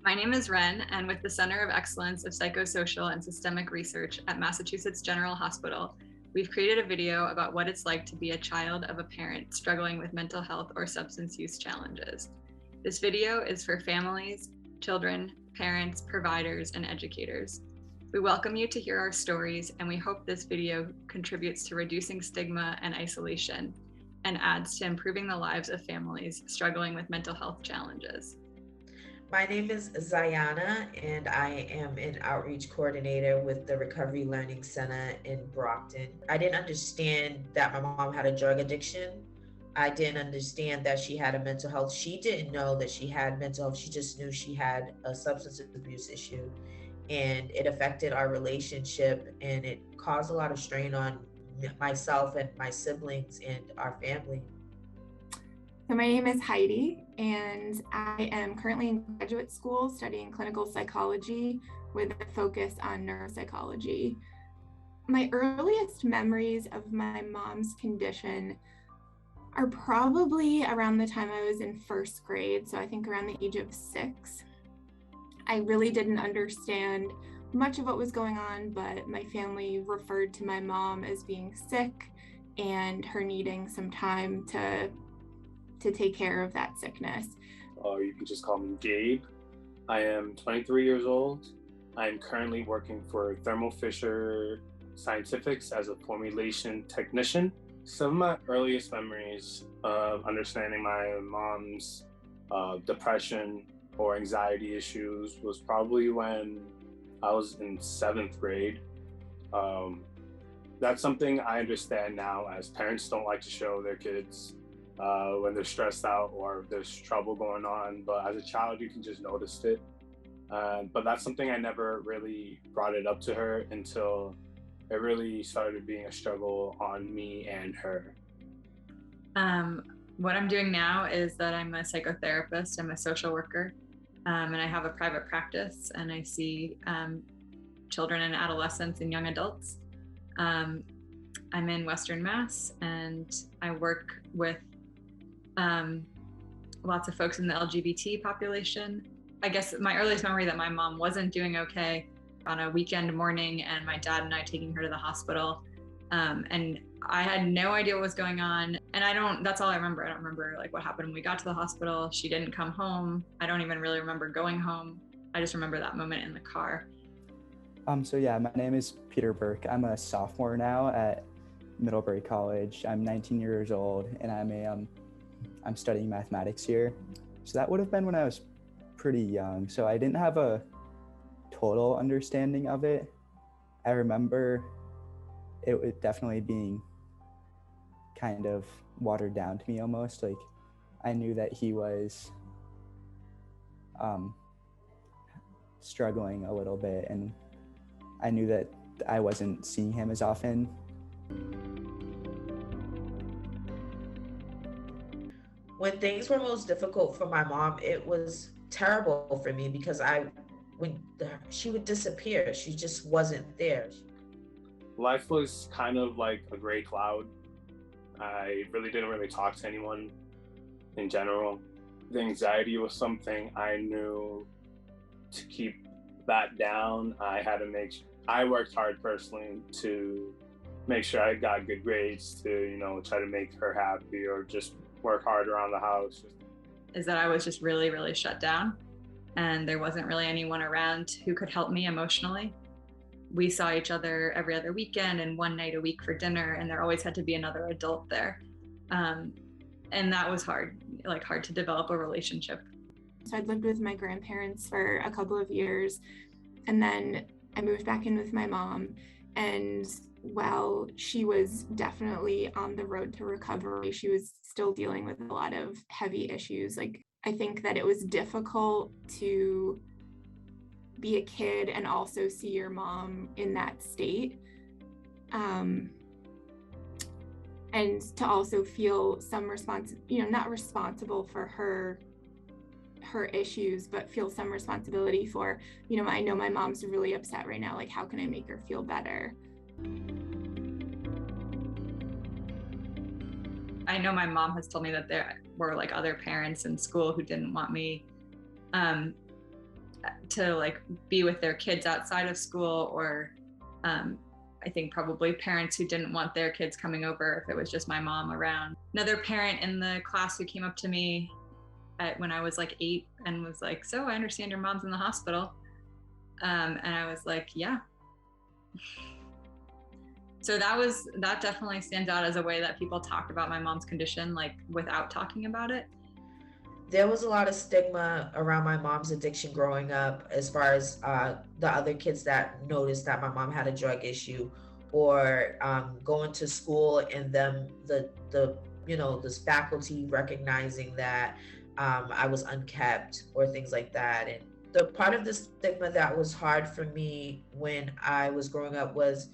My name is Ren, and with the Center of Excellence of Psychosocial and Systemic Research at Massachusetts General Hospital, we've created a video about what it's like to be a child of a parent struggling with mental health or substance use challenges. This video is for families, children, parents, providers, and educators. We welcome you to hear our stories, and we hope this video contributes to reducing stigma and isolation and adds to improving the lives of families struggling with mental health challenges. My name is Zayana, and I am an outreach coordinator with the Recovery Learning Center in Brockton. I didn't understand that my mom had a drug addiction. I didn't understand that she had a mental health. She didn't know that she had mental health. She just knew she had a substance abuse issue, and it affected our relationship, and it caused a lot of strain on myself and my siblings and our family. So my name is Heidi, and I am currently in graduate school studying clinical psychology with a focus on neuropsychology. My earliest memories of my mom's condition are probably around the time I was in first grade, so I think around the age of 6. I really didn't understand much of what was going on, but my family referred to my mom as being sick and her needing some time to take care of that sickness. You can just call me Gabe. I am 23 years old. I'm currently working for Thermo Fisher Scientifics as a formulation technician. Some of my earliest memories of understanding my mom's depression or anxiety issues was probably when I was in 7th grade. That's something I understand now, as parents don't like to show their kids when they're stressed out or there's trouble going on, but as a child you can just notice it. But that's something I never really brought it up to her until it really started being a struggle on me and her. What I'm doing now is that I'm a psychotherapist, I'm a social worker, and I have a private practice, and I see children and adolescents and young adults. I'm in Western Mass, and I work with lots of folks in the LGBT population. I guess my earliest memory that my mom wasn't doing okay on a weekend morning, and my dad and I taking her to the hospital. And I had no idea what was going on. And that's all I remember. I don't remember like what happened when we got to the hospital. She didn't come home. I don't even really remember going home. I just remember that moment in the car. So my name is Peter Burke. I'm a sophomore now at Middlebury College. I'm 19 years old, and I'm studying mathematics here. So that would have been when I was pretty young. So I didn't have a total understanding of it. I remember it definitely being kind of watered down to me almost. Like I knew that he was struggling a little bit, and I knew that I wasn't seeing him as often. When things were most difficult for my mom, it was terrible for me because she would disappear. She just wasn't there. Life was kind of like a gray cloud. I really didn't talk to anyone in general. The anxiety was something I knew to keep that down. I worked hard personally to make sure I got good grades, to, try to make her happy or just work hard around the house. Is that I was just really, really shut down, and there wasn't really anyone around who could help me emotionally. We saw each other every other weekend and one night a week for dinner, and there always had to be another adult there. And that was hard to develop a relationship. So I'd lived with my grandparents for a couple of years, and then I moved back in with my mom. And while she was definitely on the road to recovery, she was still dealing with a lot of heavy issues. Like, I think that it was difficult to be a kid and also see your mom in that state. And to also feel some not responsible for her issues, but feel some responsibility for, I know my mom's really upset right now. Like, how can I make her feel better? I know my mom has told me that there were like other parents in school who didn't want me to like be with their kids outside of school, or I think probably parents who didn't want their kids coming over if it was just my mom around. Another parent in the class who came up to me when I was like 8 and was like, "So I understand your mom's in the hospital." And I was like, "Yeah." So that definitely stands out as a way that people talk about my mom's condition, like without talking about it. There was a lot of stigma around my mom's addiction growing up, as far as the other kids that noticed that my mom had a drug issue, or going to school and them the this faculty recognizing that I was unkept or things like that. And the part of the stigma that was hard for me when I was growing up was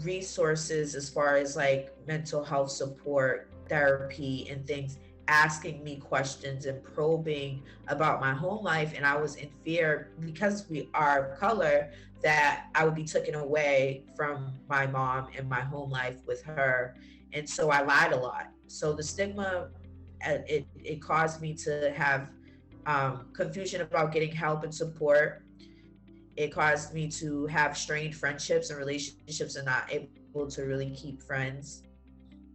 resources, as far as like mental health support, therapy, and things, asking me questions and probing about my home life. And I was in fear, because we are of color, that I would be taken away from my mom and my home life with her. And so I lied a lot. So the stigma, it caused me to have confusion about getting help and support. It caused me to have strained friendships and relationships and not able to really keep friends.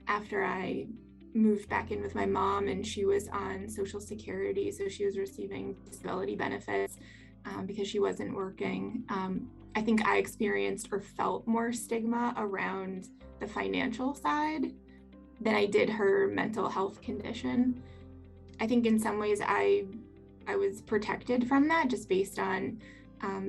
After I moved back in with my mom, and she was on Social Security, so she was receiving disability benefits because she wasn't working. I think I experienced or felt more stigma around the financial side than I did her mental health condition. I think in some ways I was protected from that, just based on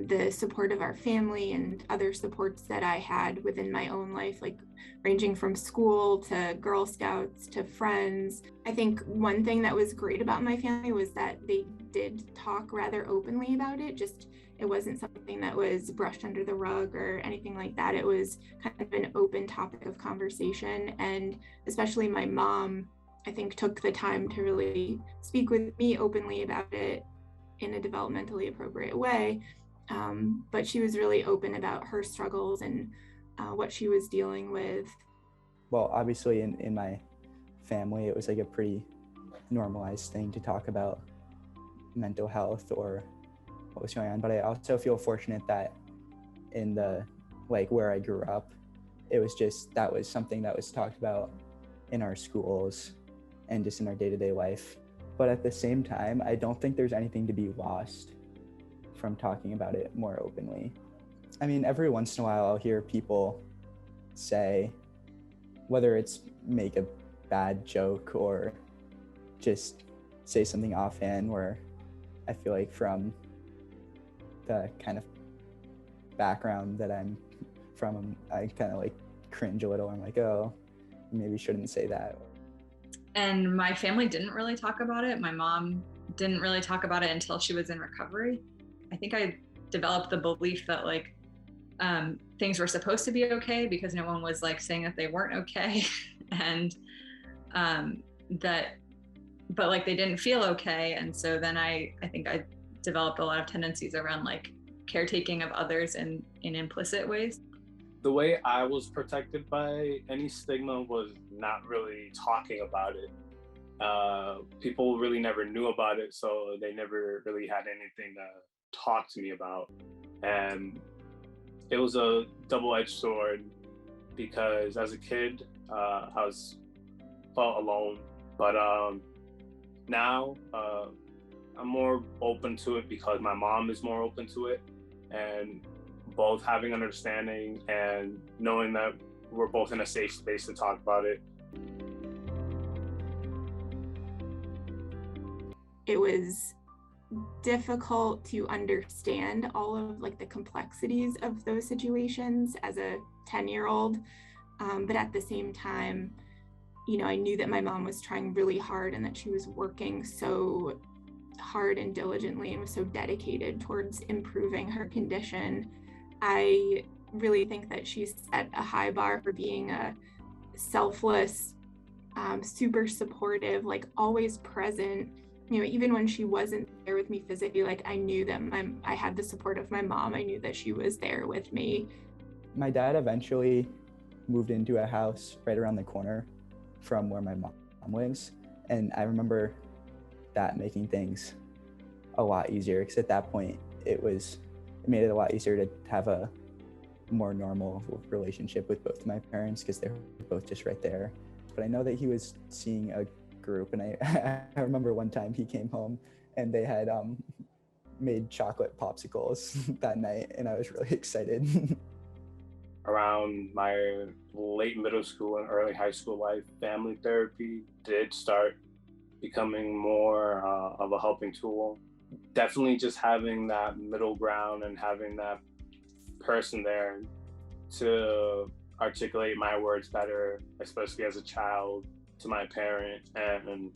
the support of our family and other supports that I had within my own life, like ranging from school to Girl Scouts to friends. I think one thing that was great about my family was that they did talk rather openly about it. Just, it wasn't something that was brushed under the rug or anything like that. It was kind of an open topic of conversation. And especially my mom, I think, took the time to really speak with me openly about it in a developmentally appropriate way. But she was really open about her struggles and what she was dealing with. Well, obviously in my family, it was like a pretty normalized thing to talk about mental health or what was going on. But I also feel fortunate that in the, like, where I grew up, it was just, that was something that was talked about in our schools and just in our day-to-day life. But at the same time, I don't think there's anything to be lost from talking about it more openly. I mean, every once in a while I'll hear people say, whether it's make a bad joke or just say something offhand, where I feel like from the kind of background that I'm from, I kind of like cringe a little. I'm like, oh, maybe shouldn't say that. And my family didn't really talk about it. My mom didn't really talk about it until she was in recovery. I think I developed the belief that like things were supposed to be okay because no one was like saying that they weren't okay, and but like they didn't feel okay. And so then I think I developed a lot of tendencies around like caretaking of others in implicit ways. The way I was protected by any stigma was not really talking about it. People really never knew about it, so they never really had anything to talk to me about. And it was a double-edged sword, because as a kid, I felt alone. But now I'm more open to it because my mom is more open to it, and both having understanding and knowing that we're both in a safe space to talk about it. It was difficult to understand all of like the complexities of those situations as a 10-year-old. But at the same time, you know, I knew that my mom was trying really hard and that she was working so hard and diligently and was so dedicated towards improving her condition. I really think that she set a high bar for being a selfless, super supportive, like always present. You know, even when she wasn't there with me physically, like I knew that I had the support of my mom. I knew that she was there with me. My dad eventually moved into a house right around the corner from where my mom lives. And I remember that making things a lot easier, because at that point it made it a lot easier to have a more normal relationship with both my parents because they're both just right there. But I know that he was seeing a group, and I remember one time he came home and they had made chocolate popsicles that night, and I was really excited. Around my late middle school and early high school life, family therapy did start becoming more of a helping tool. Definitely just having that middle ground and having that person there to articulate my words better, especially as a child, to my parent, and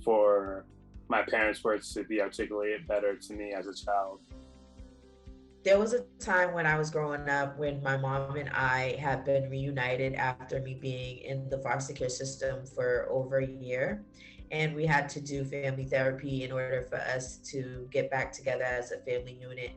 for my parents' words to be articulated better to me as a child. There was a time when I was growing up when my mom and I had been reunited after me being in the foster care system for over a year. And we had to do family therapy in order for us to get back together as a family unit.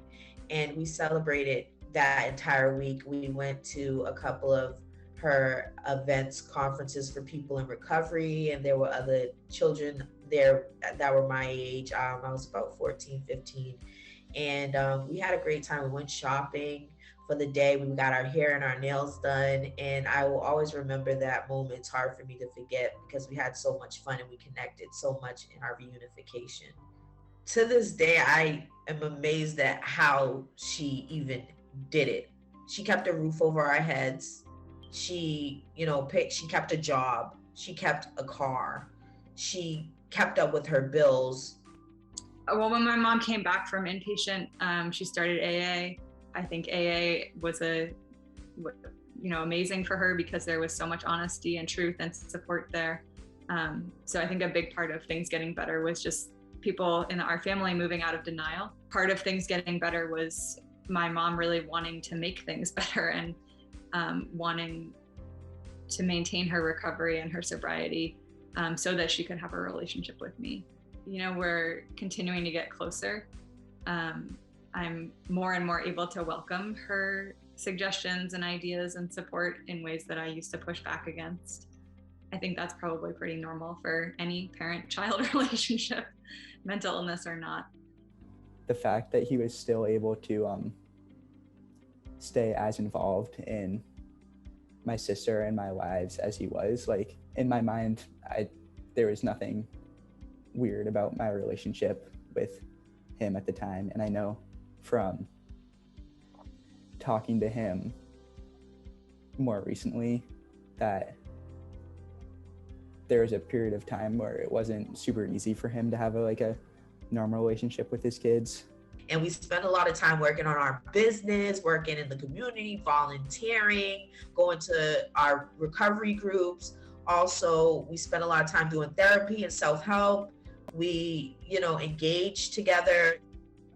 And we celebrated that entire week. We went to a couple of her events, conferences for people in recovery, and there were other children there that were my age. I was about 14, 15. And we had a great time. We went shopping for the day. We got our hair and our nails done. And I will always remember that moment. It's hard for me to forget because we had so much fun and we connected so much in our reunification. To this day, I am amazed at how she even did it. She kept a roof over our heads. She, she kept a job. She kept a car. She kept up with her bills. Well, when my mom came back from inpatient, she started AA. I think AA was amazing for her because there was so much honesty and truth and support there. So I think a big part of things getting better was just people in our family moving out of denial. Part of things getting better was my mom really wanting to make things better and wanting to maintain her recovery and her sobriety so that she could have a relationship with me. We're continuing to get closer. I'm more and more able to welcome her suggestions and ideas and support in ways that I used to push back against. I think that's probably pretty normal for any parent-child relationship, mental illness or not. The fact that he was still able to stay as involved in my sister and my lives as he was, like, in my mind, there was nothing weird about my relationship with him at the time. And I know from talking to him more recently that there was a period of time where it wasn't super easy for him to have a normal relationship with his kids. And we spent a lot of time working on our business, working in the community, volunteering, going to our recovery groups. Also, we spent a lot of time doing therapy and self-help. We, engaged together.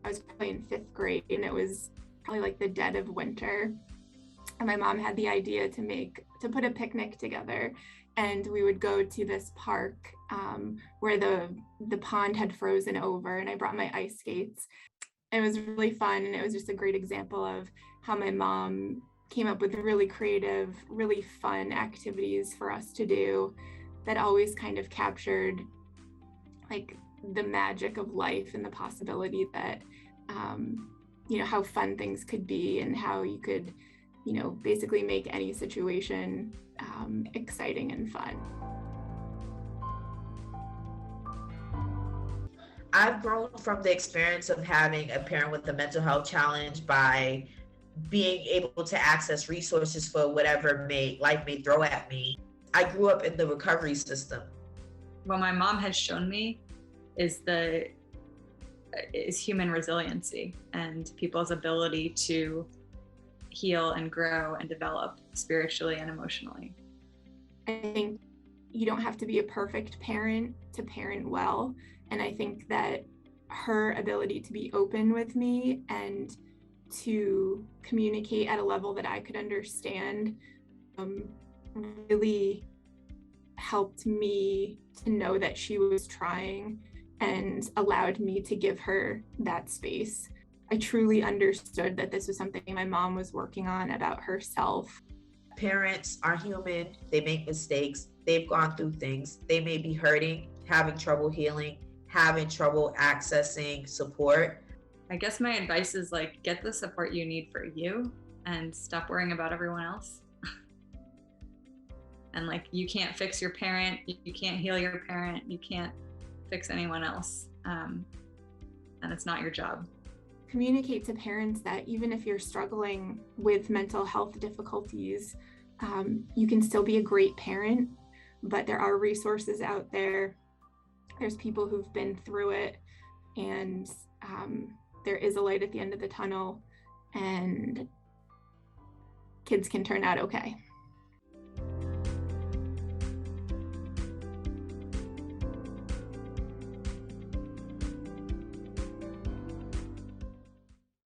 I was probably in 5th grade, and it was probably like the dead of winter. And my mom had the idea to put a picnic together, and we would go to this park where the pond had frozen over, and I brought my ice skates. It was really fun, and it was just a great example of how my mom came up with really creative, really fun activities for us to do that always kind of captured the magic of life and the possibility that, how fun things could be and how you could, basically make any situation exciting and fun. I've grown from the experience of having a parent with a mental health challenge by being able to access resources for whatever life may throw at me. I grew up in the recovery system. What my mom has shown me is human resiliency and people's ability to heal and grow and develop spiritually and emotionally. I think you don't have to be a perfect parent to parent well. And I think that her ability to be open with me and to communicate at a level that I could understand really helped me to know that she was trying and allowed me to give her that space. I truly understood that this was something my mom was working on about herself. Parents are human. They make mistakes. They've gone through things. They may be hurting, having trouble healing, having trouble accessing support. I guess my advice is like, get the support you need for you and stop worrying about everyone else. And like, you can't fix your parent, you can't heal your parent, you can't fix anyone else. And it's not your job. Communicate to parents that even if you're struggling with mental health difficulties, you can still be a great parent, but there are resources out there. There's people who've been through it, and there is a light at the end of the tunnel, and kids can turn out okay.